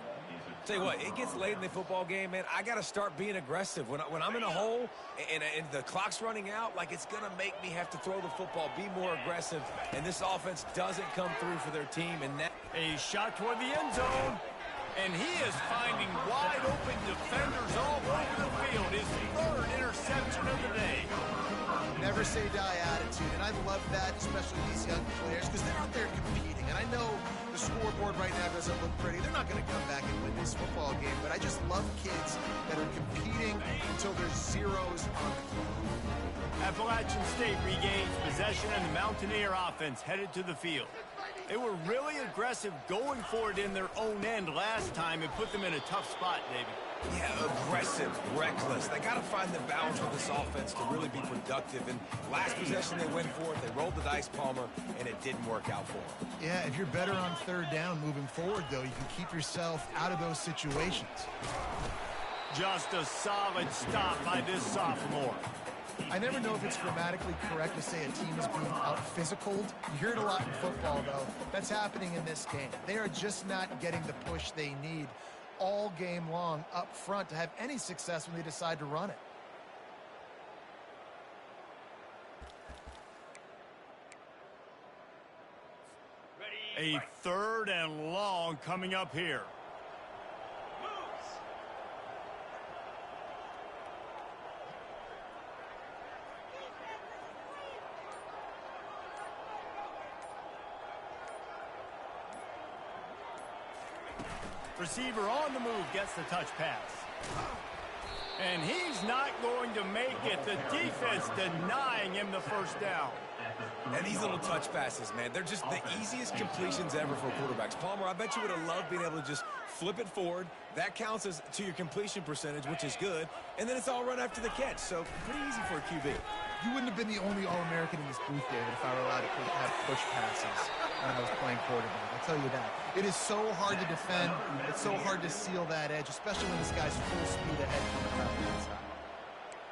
[SPEAKER 3] Tell you what, it gets late in the football game, man. I got to start being aggressive. When I'm in a hole and the clock's running out, like, it's going to make me have to throw the football, be more aggressive. And this offense doesn't come through for their team. And that
[SPEAKER 1] a shot toward the end zone. And he is finding wide open defenders all over the field. His 3rd interception of the day.
[SPEAKER 2] Never say die attitude, and I love that, especially these young players, because they're out there competing. And I know the scoreboard right now doesn't look pretty. They're not going to come back and win this football game, but I just love kids that are competing until there's zeros on the clock.
[SPEAKER 1] Appalachian State regains possession, and the Mountaineer offense headed to the field. They were really aggressive going for it in their own end last time and put them in a tough spot, David.
[SPEAKER 3] Yeah, aggressive, reckless. They got to find the balance with this offense to really be productive. And last possession they went for it. They rolled the dice, Palmer, and it didn't work out for them.
[SPEAKER 2] Yeah, if you're better on third down moving forward, though, you can keep yourself out of those situations.
[SPEAKER 1] Just a solid stop by this sophomore.
[SPEAKER 2] I never know if it's grammatically correct to say a team is being out-physicaled. You hear it a lot in football, though. That's happening in this game. They are just not getting the push they need all game long up front to have any success when they decide to run it.
[SPEAKER 1] A 3rd and long coming up here. Receiver on the move gets the touch pass. And he's not going to make it. The defense denying him the first down.
[SPEAKER 3] And these little touch passes, man, they're just the easiest completions ever for quarterbacks. Palmer, I bet you would have loved being able to just flip it forward. That counts as to your completion percentage, which is good. And then it's all run after the catch. So pretty easy for a QB.
[SPEAKER 2] You wouldn't have been the only All-American in this booth, David, if I were allowed to have push passes when I was playing quarterback. I'll tell you that. It is so hard to defend. It's so hard to seal that edge, especially when this guy's full speed ahead coming around the inside.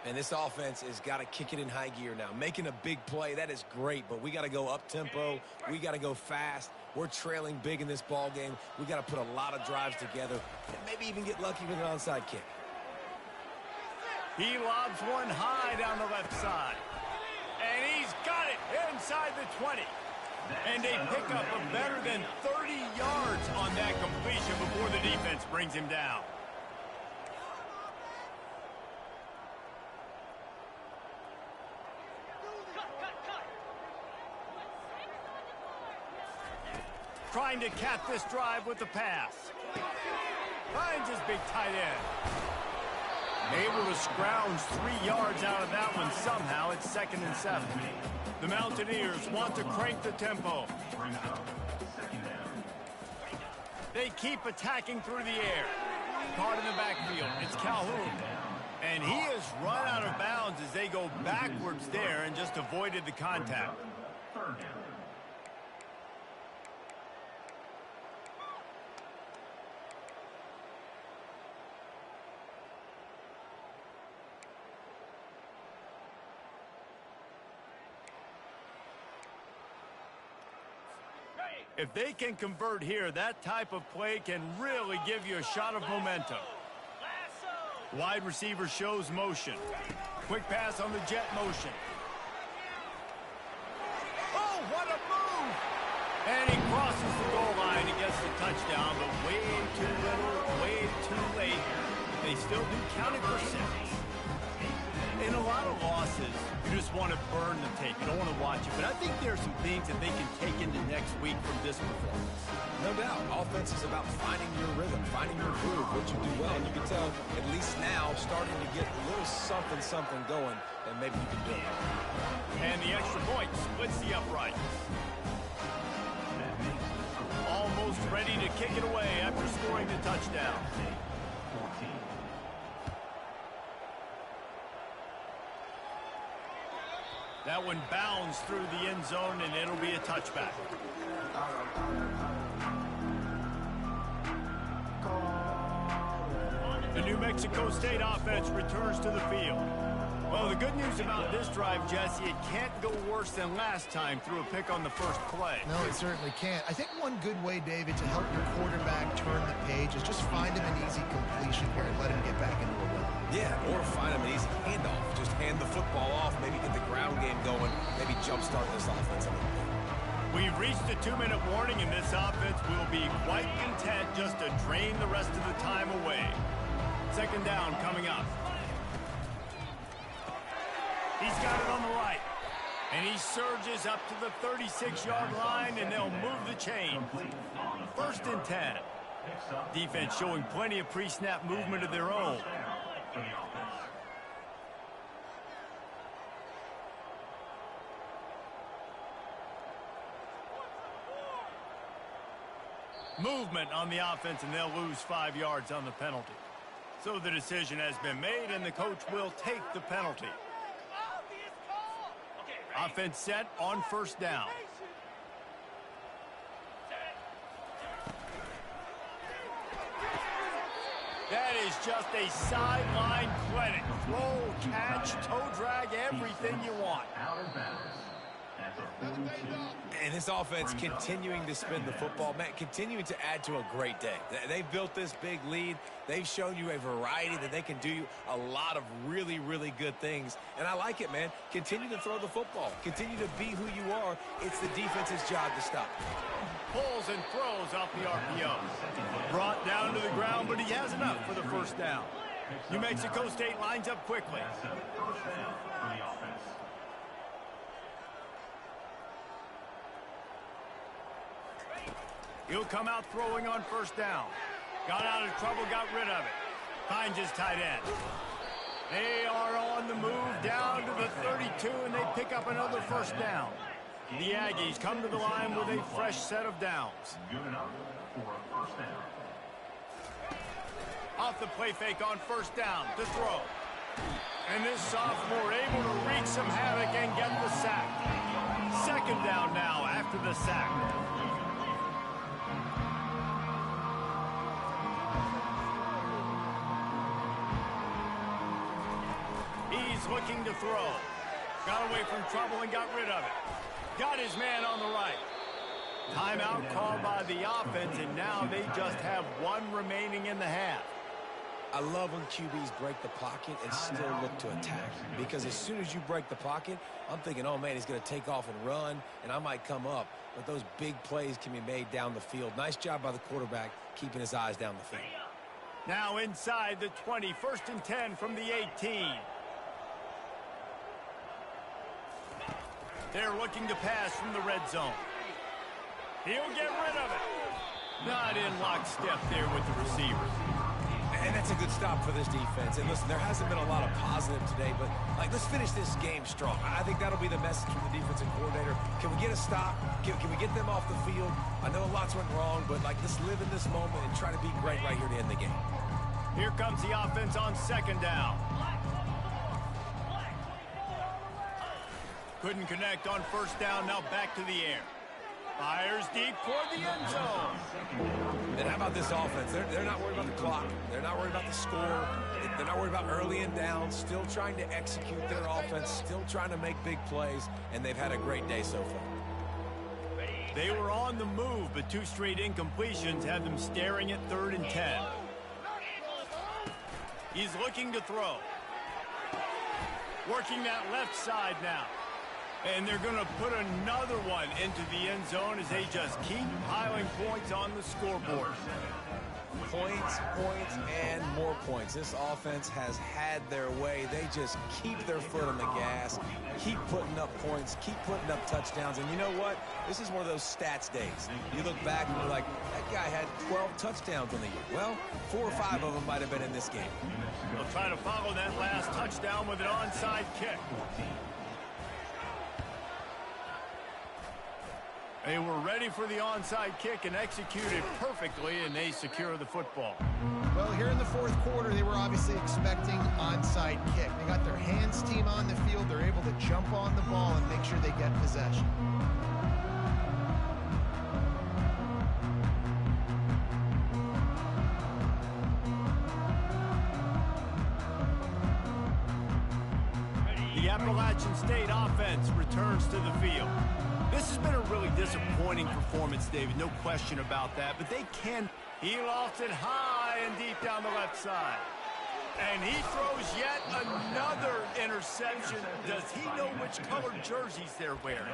[SPEAKER 3] And this offense has got to kick it in high gear now. Making a big play, that is great, but we got to go up-tempo. We got to go fast. We're trailing big in this ball game. We got to put a lot of drives together and maybe even get lucky with an onside kick.
[SPEAKER 1] He lobs one high down the left side. And he's got it inside the 20. And a pickup of better than 30 yards on that completion before the defense brings him down. Trying to cap this drive with the pass. Finds his big tight end. Able to scrounge 3 yards out of that one somehow. It's 2nd and 7. The Mountaineers want to crank the tempo. They keep attacking through the air. Caught in the backfield. It's Calhoun. And he has run out of bounds as they go backwards there and just avoided the contact. If they can convert here, that type of play can really give you a shot of momentum. Wide receiver shows motion. Quick pass on the jet motion. Oh, what a move! And he crosses the goal line and gets the touchdown, but way too little, way too late. They still do count it for 6. In a lot of losses, you just want to burn the tape. You don't want to watch it. But I think there are some things that they can take into next week from this performance.
[SPEAKER 3] No doubt. Offense is about finding your rhythm, finding your groove, what you do well. And you can tell, at least now, starting to get a little something going that maybe you can build.
[SPEAKER 1] And the extra point splits the uprights. Almost ready to kick it away after scoring the touchdown. That one bounds through the end zone, and it'll be a touchback. The New Mexico State offense returns to the field. Well, the good news about this drive, Jesse, it can't go worse than last time through a pick on the first play.
[SPEAKER 2] No, it certainly can't. I think one good way, David, to help your quarterback turn the page is just find him an easy completion here and let him get back into a rhythm.
[SPEAKER 3] Yeah, or find him an easy handoff. Just hand the football off, maybe get the ground game going, maybe jumpstart this offense a little bit.
[SPEAKER 1] We've reached a 2-minute warning, and this offense will be quite content just to drain the rest of the time away. 2nd down coming up. He's got it on the right. And he surges up to the 36-yard line, and they'll move the chain. first and 10. Defense showing plenty of pre-snap movement of their own. Movement on the offense, and they'll lose 5 yards on the penalty. So the decision has been made, and the coach will take the penalty. Offense set on first down. That is just a sideline clinic. Throw, catch, toe drag, everything you want.
[SPEAKER 3] And this offense continuing to spin the football, man, continuing to add to a great day. They've built this big lead. They've shown you a variety that they can do a lot of really, really good things. And I like it, man. Continue to throw the football. Continue to be who you are. It's the defense's job to stop.
[SPEAKER 1] Pulls and throws off the RPO. Brought down to the ground, but he has enough for the first down. New Mexico State lines up quickly. He'll come out throwing on first down. Got out of trouble, got rid of it. Finds his tight end. They are on the move down to the 32, and they pick up another first down. The Aggies come to the line with a fresh set of downs. Off the play fake on first down to throw. And this sophomore able to wreak some havoc and get the sack. Second down now after the sack. He's looking to throw. Got away from trouble and got rid of it. Got his man on the right. Timeout called by the offense, and now they just have one remaining in the half.
[SPEAKER 3] I love when QBs break the pocket and still look to attack. Because as soon as you break the pocket, I'm thinking, oh, man, he's going to take off and run, and I might come up. But those big plays can be made down the field. Nice job by the quarterback keeping his eyes down the field.
[SPEAKER 1] Now inside the 20, first and 10 from the 18. They're looking to pass from the red zone. He'll get rid of it. Not in lockstep there with the receiver.
[SPEAKER 3] And that's a good stop for this defense. And listen, there hasn't been a lot of positive today, but let's finish this game strong. I think that'll be the message from the defensive coordinator. Can we get a stop? Can we get them off the field? I know lots went wrong, but let's live in this moment and try to be great right here to end the game.
[SPEAKER 1] Here comes the offense on second down. Couldn't connect on first down, now back to the air. Fires deep toward the end zone.
[SPEAKER 3] And how about this offense? They're not worried about the clock. They're not worried about the score. They're not worried about early and down. Still trying to execute their offense. Still trying to make big plays. And they've had a great day so far.
[SPEAKER 1] They were on the move, but 2 straight incompletions had them staring at 3rd and 10. He's looking to throw. Working that left side now. And they're going to put another one into the end zone as they just keep piling points on the scoreboard.
[SPEAKER 3] Points, points, and more points. This offense has had their way. They just keep their foot on the gas, keep putting up points, keep putting up touchdowns. And you know what? This is one of those stats days. You look back and you're like, that guy had 12 touchdowns on the year. Well, 4 or 5 of them might have been in this game.
[SPEAKER 1] They'll try to follow that last touchdown with an onside kick. They were ready for the onside kick and executed perfectly, and they secure the football.
[SPEAKER 2] Well, here in the 4th quarter, they were obviously expecting onside kick. They got their hands team on the field. They're able to jump on the ball and make sure they get possession.
[SPEAKER 1] The Appalachian State offense returns to the field. This has been a really disappointing performance, David, no question about that, but they can. He lofts it high and deep down the left side. And he throws yet another interception. Does he know which colored jerseys they're wearing?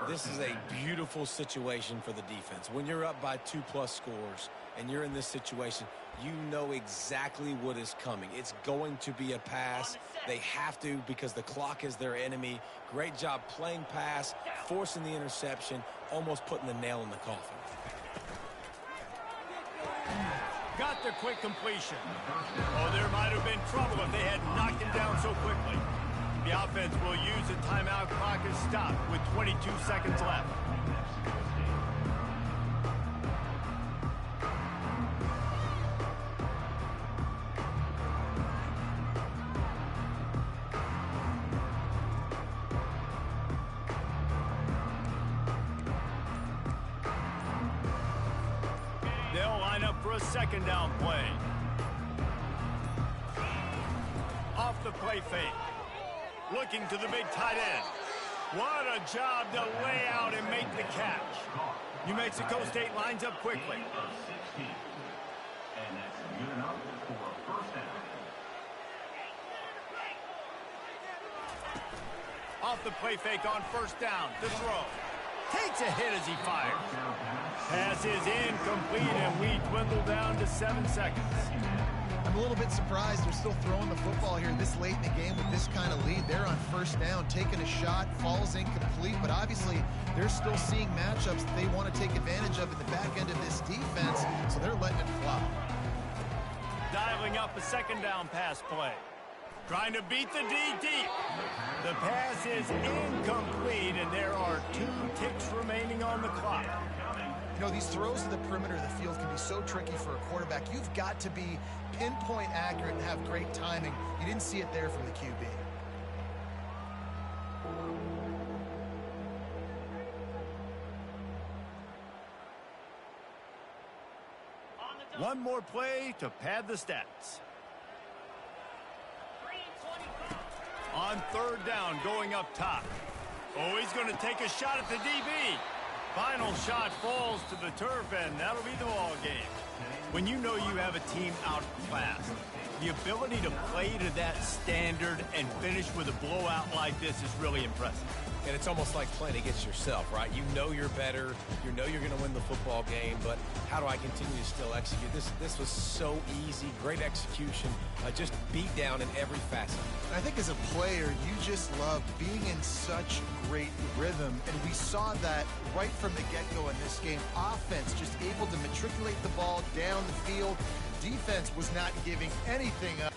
[SPEAKER 3] This is a beautiful situation for the defense. When you're up by 2+ scores and you're in this situation, you know exactly what is coming. It's going to be a pass. They have to because the clock is their enemy. Great job playing pass, forcing the interception, almost putting the nail in the coffin.
[SPEAKER 1] after quick completion. Oh, there might have been trouble if they had knocked him down so quickly. The offense will use the timeout clock as stopped with 22 seconds left. They'll line up for a second down play. Off the play fake. Looking to the big tight end. What a job to lay out and make the catch. New Mexico State lines up quickly.
[SPEAKER 4] And that's good enough for a first down.
[SPEAKER 1] Off the play fake on first down. To throw. Takes a hit as he fires. Pass is incomplete, and we dwindle down to 7 seconds.
[SPEAKER 2] I'm a little bit surprised they're still throwing the football here this late in the game with this kind of lead. They're on first down, taking a shot, falls incomplete, but obviously they're still seeing matchups that they want to take advantage of in the back end of this defense, so they're letting it fly.
[SPEAKER 1] Dialing up a second down pass play. Trying to beat the D deep. The pass is incomplete, and there are 2 ticks remaining on the clock.
[SPEAKER 2] You know, these throws to the perimeter of the field can be so tricky for a quarterback. You've got to be pinpoint accurate and have great timing. You didn't see it there from the QB.
[SPEAKER 1] One more play to pad the stats. On third down, going up top. Oh, he's going to take a shot at the DB. Final shot falls to the turf, and that'll be the ball game. When you know you have a team outclassed, the ability to play to that standard and finish with a blowout like this is really impressive.
[SPEAKER 3] And it's almost like playing against yourself, right? You know you're better. You know you're going to win the football game, but how do I continue to still execute? This was so easy. Great execution. Just beat down in every facet.
[SPEAKER 2] I think as a player, you just love being in such great rhythm, and we saw that right from the get-go in this game. Offense just able to matriculate the ball down the field. Defense was not giving anything up.